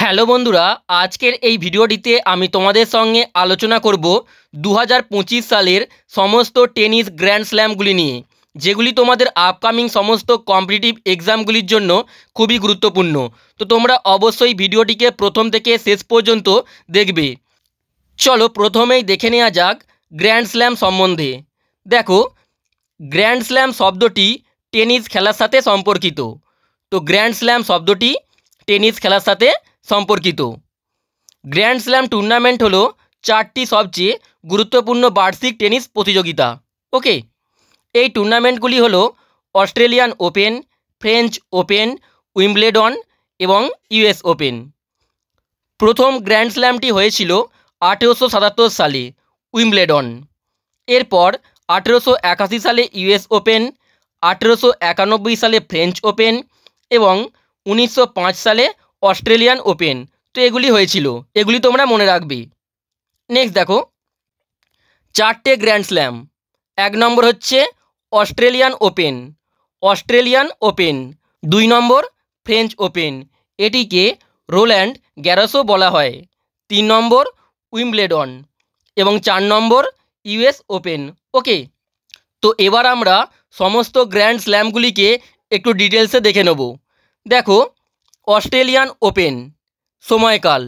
Hello বন্ধুরা, আজকের এই ভিডিওটিতে আমি তোমাদের সঙ্গে আলোচনা করব 2025 সালের সমস্ত টেনিস গ্র্যান্ড স্ল্যামগুলি নিয়ে, যেগুলি তোমাদের আপকামিং সমস্ত কম্পিটিটিভ এক্সামগুলির জন্য খুবই গুরুত্বপূর্ণ। তো তোমরা অবশ্যই ভিডিওটিকে প্রথম থেকে শেষ পর্যন্ত দেখবে। চলো প্রথমেই দেখে নেওয়া যাক গ্র্যান্ড স্ল্যাম সম্বন্ধে। দেখো, গ্র্যান্ড স্ল্যাম শব্দটি টেনিস খেলার সাথে সম্পর্কিত। তো গ্র্যান্ড স্ল্যাম শব্দটি টেনিস খেলার সাথে সম্পর্কিত। গ্র্যান্ড স্ল্যাম টুর্নামেন্ট হলো 4টি সবচেয়ে গুরুত্বপূর্ণ বার্ষিক টেনিস প্রতিযোগিতা। ওকে, এই টুর্নামেন্টগুলি হলো Australian open, French open, Wimbledon এবং ইউএস ওপেন। প্রথম গ্র্যান্ড স্ল্যামটি হয়েছিল 1877 সালে উইম্বলেডন। এরপর 1881 সালে ইউএস ওপেন, 1891 সালে ফ্রেঞ্চ ওপেন এবং 1905 সালে অস্ট্রেলিয়ান ওপেন। তো এগুলি হয়েছিল, এগুলি তোমরা মনে রাখবে। নেক্সট দেখো, 4টে গ্র্যান্ড স্ল্যাম। 1 নম্বর হচ্ছে অস্ট্রেলিয়ান ওপেন, অস্ট্রেলিয়ান ওপেন। 2 নম্বর ফ্রেঞ্চ ওপেন, এটিকে রোল্যান্ড গ্যারোসও বলা হয়। 3 নম্বর উইম্বলেডন এবং 4 নম্বর ইউএস ওপেন। ওকে, তো এবার আমরা সমস্ত গ্র্যান্ড স্ল্যামগুলিকে একটু ডিটেলসে দেখে নেব। দেখো, অস্ট্রেলিয়ান ওপেন সময়কাল।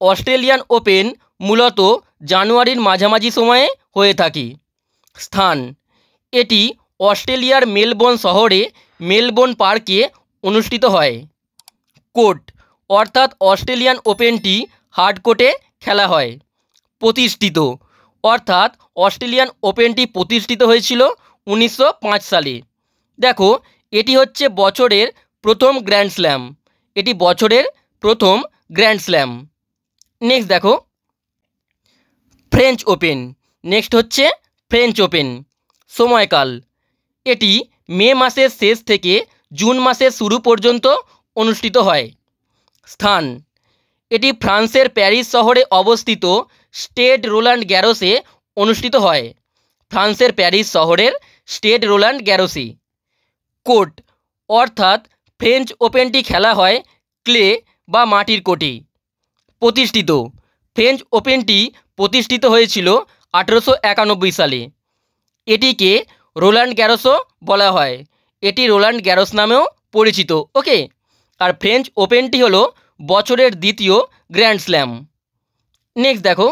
অস্ট্রেলিয়ান ওপেন মূলত জানুয়ারির মাঝামাঝি সময়ে হয়ে থাকে। স্থান, এটি অস্ট্রেলিয়ার মেলবোর্ন শহরে মেলবোর্ন পার্কে অনুষ্ঠিত হয়। কোর্ট, অর্থাৎ অস্ট্রেলিয়ান ওপেনটি হার্ড কোর্টে খেলা হয়। প্রতিষ্ঠিত, অর্থাৎ অস্ট্রেলিয়ান ওপেনটি প্রতিষ্ঠিত হয়েছিল 1905 সালে। দেখো, এটি হচ্ছে বছরের প্রথম গ্র্যান্ড স্ল্যাম, এটি বছরের প্রথম গ্র্যান্ড স্ল্যাম। নেক্সট দেখো, ফ্রেঞ্চ ওপেন। নেক্সট হচ্ছে ফ্রেঞ্চ ওপেন সময়কাল, এটি মে মাসের শেষ থেকে জুন মাসের শুরু পর্যন্ত অনুষ্ঠিত হয়। স্থান, এটি ফ্রান্সের প্যারিস শহরে অবস্থিত স্টেড রোল্যান্ড গ্যারোসে অনুষ্ঠিত হয়। ফ্রান্সের প্যারিস শহরের স্টেড রোল্যান্ড গ্যারোসে। কোর্ট, অর্থাৎ ফ্রেঞ্চ ওপেনটি খেলা হয় ক্লে বা মাটির কোর্টে। প্রতিষ্ঠিত, ফ্রেঞ্চ ওপেনটি প্রতিষ্ঠিত হয়েছিল 1891 সালে। এটিকে রোল্যান্ড গ্যারোসও বলা হয়, এটি রোল্যান্ড গ্যারোস নামেও পরিচিত। ওকে, আর ফ্রেঞ্চ ওপেনটি হলো বছরের দ্বিতীয় গ্র্যান্ড স্ল্যাম। নেক্সট দেখো,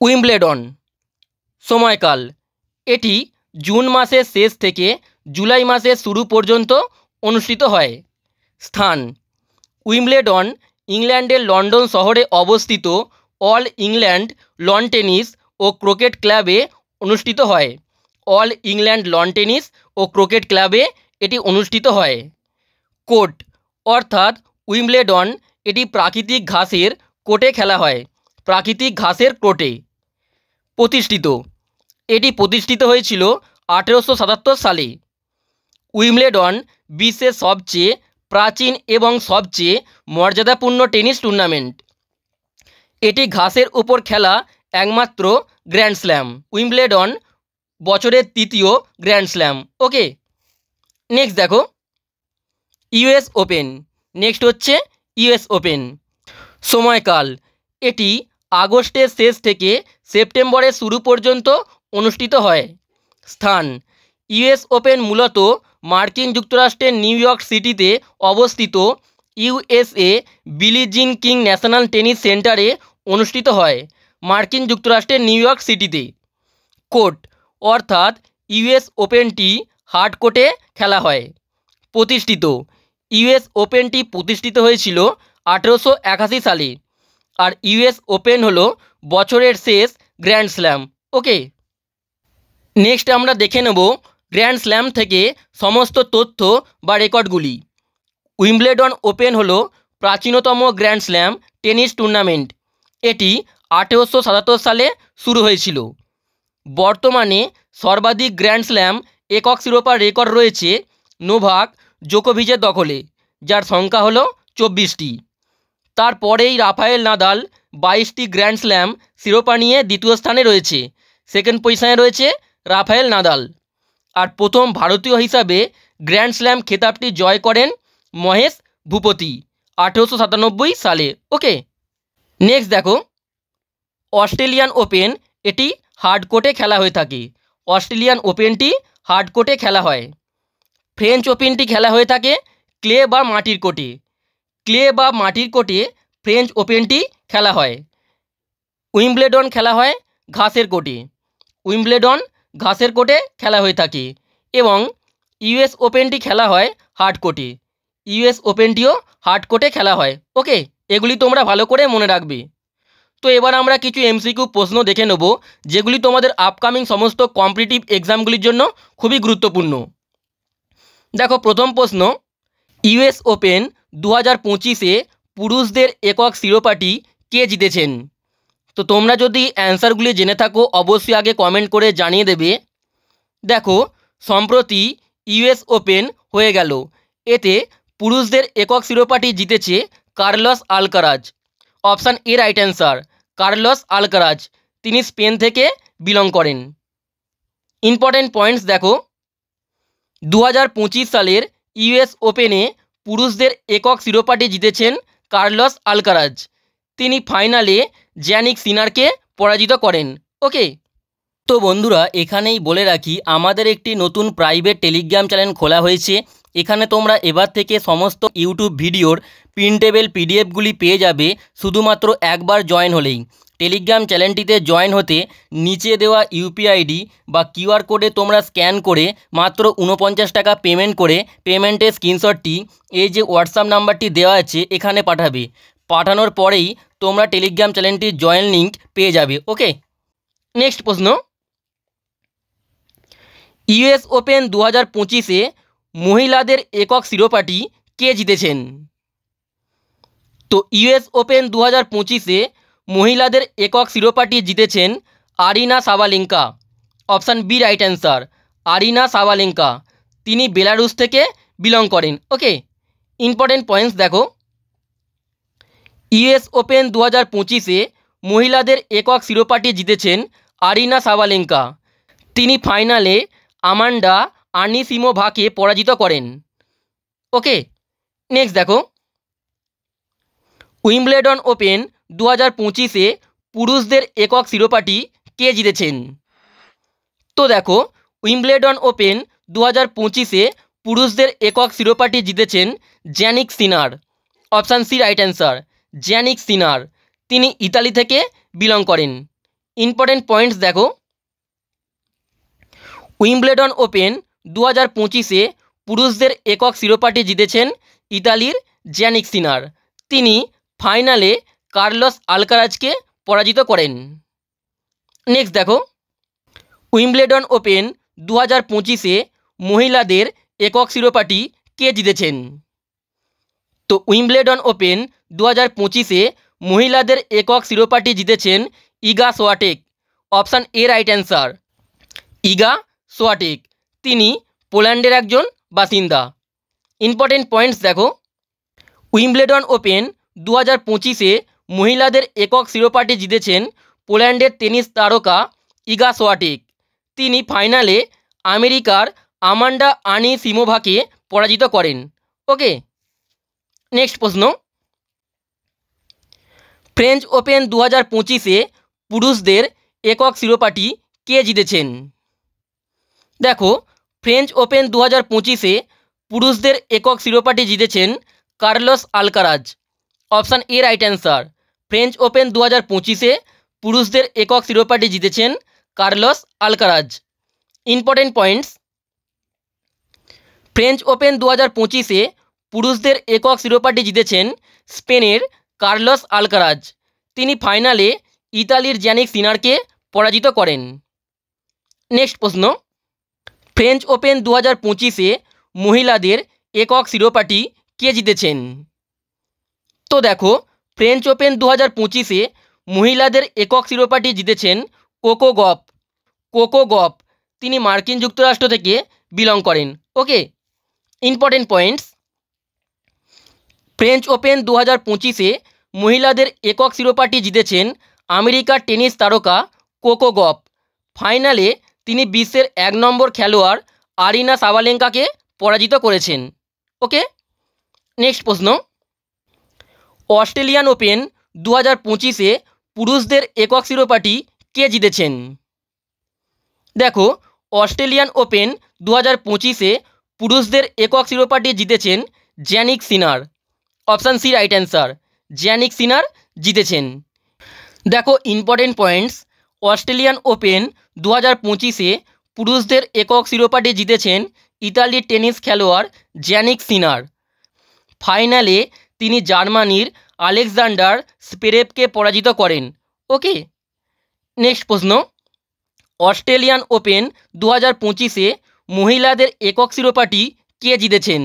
উইম্বলেডন সময়কাল, এটি জুন মাসের শেষ থেকে জুলাই মাসের শুরু পর্যন্ত অনুষ্ঠিত হয়। স্থান, উইম্বলেডন ইংল্যান্ডের লন্ডন শহরে অবস্থিত অল ইংল্যান্ড লন টেনিস ও ক্রিকেট ক্লাবে অনুষ্ঠিত হয়। অল ইংল্যান্ড লন টেনিস ও ক্রিকেট ক্লাবে এটি অনুষ্ঠিত হয়। কোর্ট, অর্থাৎ উইম্বলেডন এটি প্রাকৃতিক ঘাসের কোর্টে খেলা হয়, প্রাকৃতিক ঘাসের কোর্টে। প্রতিষ্ঠিত, এটি প্রতিষ্ঠিত হয়েছিল 1877 সালে। উইম্বলেডন বিশ্বের সবচেয়ে প্রাচীন এবং সবচেয়ে মর্যাদাপূর্ণ টেনিস টুর্নামেন্ট। এটি ঘাসের উপর খেলা একমাত্র গ্র্যান্ড স্ল্যাম। উইম্বলেডন বছরের তৃতীয় গ্র্যান্ড স্ল্যাম। ওকে, নেক্সট দেখো, ইউএস ওপেন। নেক্সট হচ্ছে ইউএস ওপেন সময়কাল, এটি আগস্টের শেষ থেকে সেপ্টেম্বরের শুরু পর্যন্ত অনুষ্ঠিত হয়। স্থান, ইউএস ওপেন মূলত মার্কিন যুক্তরাষ্ট্রের নিউ ইয়র্ক সিটিতে অবস্থিত ইউএসএ বিলি জিন কিং ন্যাশনাল টেনিস সেন্টারে অনুষ্ঠিত হয়, মার্কিন যুক্তরাষ্ট্রের নিউ ইয়র্ক সিটিতে। কোর্ট, অর্থাৎ ইউএস ওপেনটি হার্ড কোর্টে খেলা হয়। প্রতিষ্ঠিত, ইউএস ওপেনটি প্রতিষ্ঠিত হয়েছিল 1881 সালে, আর ইউএস ওপেন হলো বছরের শেষ গ্র্যান্ড স্ল্যাম। ওকে, নেক্সট আমরা দেখে নেব গ্র্যান্ড স্ল্যাম থেকে সমস্ত তথ্য বা রেকর্ডগুলি। উইম্বলেডন ওপেন হলো প্রাচীনতম গ্র্যান্ড স্ল্যাম টেনিস টুর্নামেন্ট, এটি 1877 সালে শুরু হয়েছিল। বর্তমানে সর্বাধিক গ্র্যান্ড স্ল্যাম একক শিরোপার রেকর্ড রয়েছে নোভাক জোকোভিচের দখলে, যার সংখ্যা হলো 24টি। তারপরেই রাফায়েল নাদাল 22টি গ্র্যান্ড স্ল্যাম শিরোপা নিয়ে দ্বিতীয় স্থানে রয়েছে, সেকেন্ড পজিশনে রয়েছে রাফায়েল নাদাল। আর প্রথম ভারতীয় হিসাবে গ্র্যান্ড স্ল্যাম খেতাবটি জয় করেন মহেশ ভূপতি 1897 সালে। ওকে, নেক্সট দেখো, অস্ট্রেলিয়ান ওপেন এটি হার্ড কোর্টে খেলা হয়ে থাকে। অস্ট্রেলিয়ান ওপেনটি হার্ড কোর্টে খেলা হয়। ফ্রেঞ্চ ওপেনটি খেলা হয়ে থাকে ক্লে বা মাটির কোর্টে। ক্লে বা মাটির কোর্টে ফ্রেঞ্চ ওপেনটি খেলা হয়। উইম্বলেডন খেলা হয় ঘাসের কোর্টে। উইম্বলেডন ঘাসের কোর্টে খেলা হয়ে থাকে এবং ইউএস ওপেনটি খেলা হয় হার্ড কোর্টে। ইউএস ওপেনটিও হার্ড কোর্টে খেলা হয়। ওকে, এগুলি তোমরা ভালো করে মনে রাখবে। তো এবার আমরা কিছু এমসিকিউ প্রশ্ন দেখে নেব, যেগুলি তোমাদের আপকামিং সমস্ত কম্পিটিটিভ এক্সামগুলির জন্য খুবই গুরুত্বপূর্ণ। দেখো, প্রথম প্রশ্ন, ইউএস ওপেন 2025-এ পুরুষদের একক শিরোপাটি কে জিতেছেন? তো তোমরা যদি অ্যান্সারগুলি জেনে থাকো অবশ্যই আগে কমেন্ট করে জানিয়ে দেবে। দেখো, সম্প্রতি ইউএস ওপেন হয়ে গেল, এতে পুরুষদের একক শিরোপাটি জিতেছে Carlos Alcaraz. Option A right answer, Carlos Alcaraz. তিনি স্পেন থেকে বিলং করেন। ইম্পর্টেন্ট পয়েন্টস দেখো, 2025 সালের ইউএস ওপেনে পুরুষদের একক শিরোপাটি জিতেছেন কার্লোস আলকারাজ। তিনি ফাইনালে জ্যানিক সিনারকে পরাজিত করেন। ওকে, তো বন্ধুরা এখানেই বলে রাখি, আমাদের একটি নতুন প্রাইভেট টেলিগ্রাম চ্যানেল খোলা হয়েছে। এখানে তোমরা এবার থেকে সমস্ত ইউটিউব ভিডিওর প্রিন্টেবল পিডিএফগুলি পেয়ে যাবে শুধুমাত্র একবার জয়েন হলেই। টেলিগ্রাম চ্যানেলটিতে জয়েন হতে নিচে দেওয়া ইউপিআইডি বা কিউআর কোডে তোমরা স্ক্যান করে মাত্র 49 টাকা পেমেন্ট করে পেমেন্টের স্ক্রিনশটটি এই যে হোয়াটসঅ্যাপ নাম্বারটি দেওয়া আছে এখানে পাঠাবে। পাঠানোর পরেই তোমরা টেলিগ্রাম চ্যানেলটির জয়েন লিঙ্ক পেয়ে যাবে। ওকে, নেক্সট প্রশ্ন, ইউএস ওপেন 2025-এ মহিলাদের একক শিরোপাটি কে জিতেছেন? তো ইউএস ওপেন 2025-এ মহিলাদের একক শিরোপাটি জিতেছেন Arina Sabalenka. Option B right answer, Arina Sabalenka. তিনি বেলারুস থেকে বিলং করেন। ওকে, ইম্পর্টেন্ট পয়েন্টস দেখো, ইউএস ওপেন 2025-এ মহিলাদের একক শিরোপাটি জিতেছেন আরিনা সাবালেঙ্কা। তিনি ফাইনালে আমান্ডা আনিসিমোভাকে পরাজিত করেন। ওকে, নেক্সট দেখো, উইম্বলেডন ওপেন 2025-এ পুরুষদের একক শিরোপাটি কে জিতেছেন? তো দেখো, উইম্বলেডন ওপেন 2025-এ পুরুষদের একক শিরোপাটি জিতেছেন Jannik Sinner. Option C right answer, Jannik Sinner. তিনি ইতালি থেকে বিলং করেন। ইম্পর্টেন্ট পয়েন্টস দেখো, উইম্বলেডন ওপেন 2025-এ পুরুষদের একক শিরোপাটি জিতেছেন ইতালির জ্যানিক সিনার। তিনি ফাইনালে কার্লোস আলকারাজকে পরাজিত করেন। নেক্সট দেখো, উইম্বলেডন ওপেন 2025-এ মহিলাদের একক শিরোপাটি কে জিতেছেন? তো উইম্বলেডন ওপেন 2025-এ মহিলাদের একক শিরোপাটি জিতেছেন ইগা সোয়াটেক। অপশান এ রাইট অ্যান্সার, ইগা সোয়াটেক। তিনি পোল্যান্ডের একজন বাসিন্দা। ইম্পর্টেন্ট পয়েন্টস দেখো, উইম্বলেডন ওপেন 2025-এ মহিলাদের একক শিরোপাটি জিতেছেন পোল্যান্ডের টেনিস তারকা ইগা সোয়াটেক। তিনি ফাইনালে আমেরিকার আমান্ডা আনিসিমোভাকে পরাজিত করেন। ওকে, নেক্সট প্রশ্ন, ফ্রেঞ্চ ওপেন 2025-এ পুরুষদের একক শিরোপাটি কে জিতেছেন? দেখো, ফ্রেঞ্চ ওপেন 2025-এ পুরুষদের একক শিরোপাটি জিতেছেন Carlos Alcaraz. Option A right answer, French open 2025-এ পুরুষদের একক শিরোপাটি জিতেছেন Carlos Alcaraz. Important points, French open 2025-এ পুরুষদের একক শিরোপাটি জিতেছেন স্পেনের কার্লোস আলকারাজ। তিনি ফাইনালে ইতালির জ্যানিক সিনারকে পরাজিত করেন। নেক্সট প্রশ্ন, ফ্রেঞ্চ ওপেন 2025-এ মহিলাদের একক শিরোপাটি কে জিতেছেন? তো দেখো, ফ্রেঞ্চ ওপেন 2025-এ মহিলাদের একক শিরোপাটি জিতেছেন কোকো গফ। কোকো গফ, তিনি মার্কিন যুক্তরাষ্ট্র থেকে বিলং করেন। Okay, important points, French open 2025-এ মহিলাদের একক শিরোপাটি জিতেছেন আমেরিকার টেনিস তারকা কোকো গফ। ফাইনালে তিনি বিশ্বের 1 নম্বর খেলোয়াড় আরিনা সাবালেঙ্কাকে পরাজিত করেছেন। ওকে, নেক্সট প্রশ্ন, অস্ট্রেলিয়ান ওপেন 2025-এ পুরুষদের একক শিরোপাটি কে জিতেছেন? দেখো, অস্ট্রেলিয়ান ওপেন 2025-এ পুরুষদের একক শিরোপাটি জিতেছেন Jannik Sinner. Option C right answer, Jannik Sinner জিতেছেন। দেখো ইম্পর্টেন্ট পয়েন্টস, অস্ট্রেলিয়ান ওপেন 2025-এ পুরুষদের একক শিরোপাটি জিতেছেন ইতালির টেনিস খেলোয়াড় জ্যানিক সিনার। ফাইনালে তিনি জার্মানির আলেকজান্ডার স্পেরেভকে পরাজিত করেন। ওকে, নেক্সট প্রশ্ন, অস্ট্রেলিয়ান ওপেন 2025-এ মহিলাদের একক শিরোপাটি কে জিতেছেন?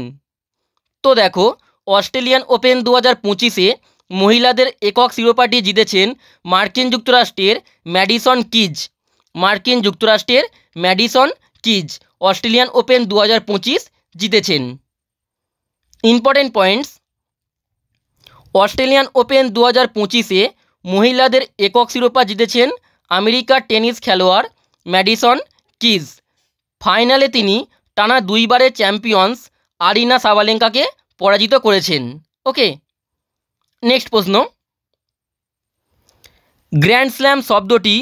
তো দেখো, অস্ট্রেলিয়ান ওপেন 2025-এ মহিলাদের একক শিরোপাটি জিতেছেন মার্কিন যুক্তরাষ্ট্রের ম্যাডিসন কিজ। মার্কিন যুক্তরাষ্ট্রের ম্যাডিসন কিজ অস্ট্রেলিয়ান ওপেন 2025 জিতেছেন। ইম্পর্টেন্ট পয়েন্টস, অস্ট্রেলিয়ান ওপেন 2025-এ মহিলাদের একক শিরোপা জিতেছেন আমেরিকার টেনিস খেলোয়াড় ম্যাডিসন কিজ। ফাইনালে তিনি টানা 2বারের চ্যাম্পিয়ন্স আরিনা সাবালেঙ্কাকে পরাজিত করেছেন। ওকে, নেক্সট প্রশ্ন, গ্র্যান্ড স্ল্যাম শব্দটি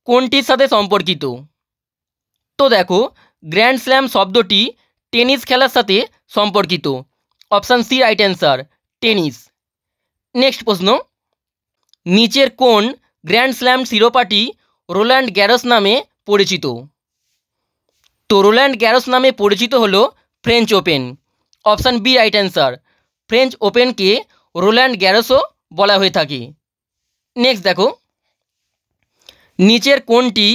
কোনটির সাথে সম্পর্কিত? তো দেখো, গ্র্যান্ড স্ল্যাম শব্দটি টেনিস খেলার সাথে সম্পর্কিত। Option C right answer, tennis. Next প্রশ্ন, নিচের কোন গ্র্যান্ড স্ল্যাম শিরোপাটি রোল্যান্ড গ্যারোস নামে পরিচিত? তো রোল্যান্ড গ্যারোস নামে পরিচিত হলো French open. Option B right answer, French ওপেনকে রোল্যান্ড গ্যারোসও বলা হয়ে থাকে। নেক্সট দেখো, নিচের কোনটি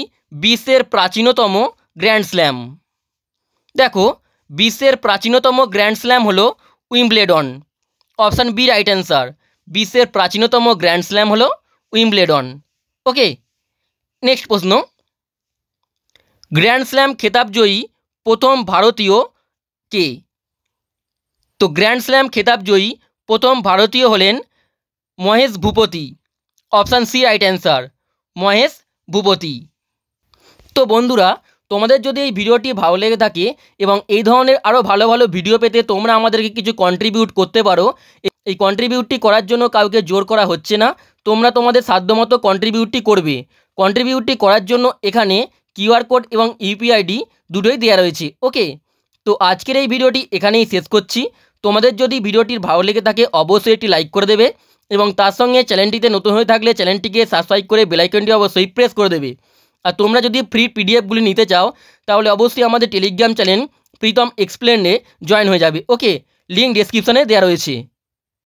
বিশ্বের প্রাচীনতম গ্র্যান্ড স্ল্যাম? দেখো, বিশ্বের প্রাচীনতম গ্র্যান্ড স্ল্যাম হলো Wimbledon. Option B right answer, বিশ্বের প্রাচীনতম গ্র্যান্ড স্ল্যাম হলো উইম্বলেডন। ওকে, নেক্সট প্রশ্ন, গ্র্যান্ড স্ল্যাম খেতাবজয়ী প্রথম ভারতীয় কে? তো গ্র্যান্ড স্ল্যাম খেতাবজয়ী প্রথম ভারতীয় হলেন Mahesh Bhupathi. Option C right answer, Mahesh Bhupathi. তো বন্ধুরা, তোমাদের যদি এই ভিডিওটি ভালো লেগে থাকে এবং এই ধরনের আরও ভালো ভালো ভিডিও পেতে তোমরা আমাদেরকে কিছু কন্ট্রিবিউট করতে পারো। এই কন্ট্রিবিউটটি করার জন্য কাউকে জোর করা হচ্ছে না, তোমরা তোমাদের সাধ্যমতো কন্ট্রিবিউটটি করবে। কন্ট্রিবিউটটি করার জন্য এখানে কিউআর কোড এবং ইউপিআইডি দুটোই দেওয়া রয়েছে। ওকে, তো আজকের এই ভিডিওটি এখানেই শেষ করছি। তোমাদের যদি ভিডিওটির ভালো লেগে থাকে অবশ্যই একটি লাইক করে দেবে এবং তার সঙ্গে চ্যানেলটিতে নতুন হয়ে থাকলে চ্যানেলটিকে সাবস্ক্রাইব করে বেল আইকনটি অবশ্যই প্রেস করে দেবে। আর তোমরা যদি ফ্রি পিডিএফগুলি নিতে চাও তাহলে অবশ্যই আমাদের টেলিগ্রাম চ্যানেল প্রীতম এক্সপ্লেনে জয়েন হয়ে যাবে। ওকে, লিঙ্ক ডেসক্রিপশনে দেওয়া রয়েছে।